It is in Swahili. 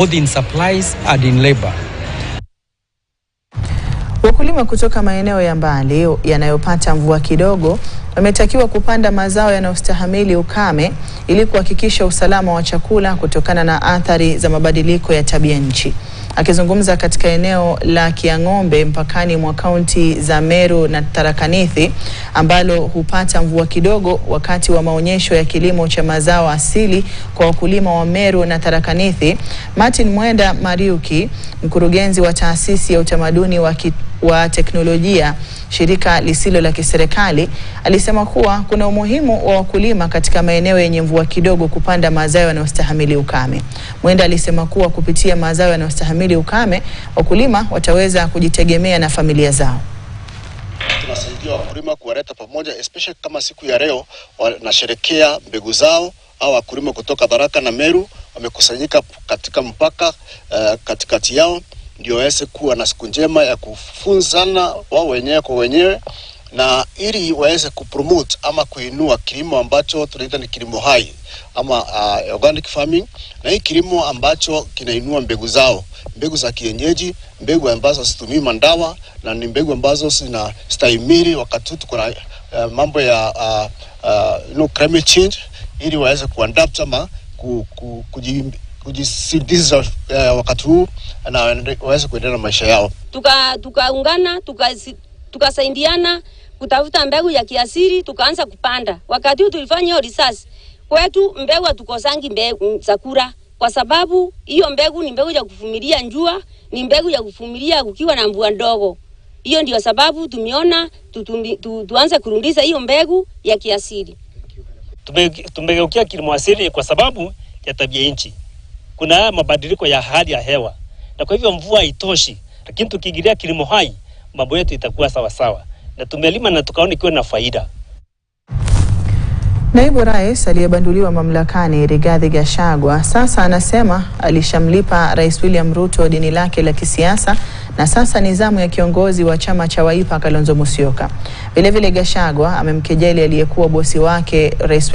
both in supplies and in labor. Wakulima kutoka maeneo ya mbali yanayopata mvua kidogo wametakiwa kupanda mazao yanayostahimili ukame ili kuhakikisha usalama wa chakula kutokana na athari za mabadiliko ya tabia nchi. Akizungumza katika eneo la Kiang'ombe mpakani mwa kaunti za Meru na Tharaka Nithi ambalo hupata mvua kidogo wakati wa maonyesho ya kilimo cha mazao asili kwa wakulima wa Meru na Tharaka Nithi, Martin Mwenda Mariuki, mkurugenzi wa taasisi ya utamaduni wa teknolojia, shirika lisilo la kiserikali, alisema kuwa kuna umuhimu wa wakulima katika maeneo yenye mvua kidogo kupanda mazao yanayostahimili ukame. Mwenda alisema kuwa kupitia mazao yanayostahimili ukame, wakulima wataweza kujitegemea na familia zao. Tunasaidia wakulima kuwaleta pamoja, especially kama siku ya leo wanasherehekea mbegu zao, au wakulima kutoka Tharaka na Meru wamekusanyika katika mpaka katikati yao, ndio waweze kuwa na siku njema ya kufunzana wao wenyewe kwa wenyewe, na ili waweze kupromote ama kuinua kilimo ambacho tunaita ni kilimo hai ama organic farming, na hii kilimo ambacho kinainua mbegu zao, mbegu za kienyeji, mbegu ambazo situmii mandawa, na ni mbegu ambazo zinastahimili wakati tuko na mambo ya climate change, ili waweze kuadapt ama kujisindiza wakati huu na waweze kuendelea na maisha yao. Tukaungana, tukasaidiana kutafuta mbegu ya kiasili, tukaanza kupanda. Wakati huu tulifanya hiyo research, kwetu mbegu hatukosangi mbegu za kula, kwa sababu hiyo mbegu ni mbegu ya kuvumilia njua, ni mbegu ya kuvumilia kukiwa na mvua ndogo. Hiyo ndio sababu tumeona tuanze kurudisha hiyo mbegu ya kiasili. Tumegeukia kilimo asili kwa sababu ya tabia nchi. Kuna mabadiliko ya hali ya hewa, na kwa hivyo mvua haitoshi, lakini tukiingilia kilimo hai mambo yetu itakuwa sawa sawa, na tumelima na tukaona ikiwa na faida. Naibu Rais aliyebanduliwa mamlakani Rigathi Gachagua sasa anasema alishamlipa Rais William Ruto deni lake la kisiasa, na sasa ni zamu ya kiongozi wa chama cha Wiper Kalonzo Musyoka. Vilevile Gachagua amemkejeli aliyekuwa bosi wake Rais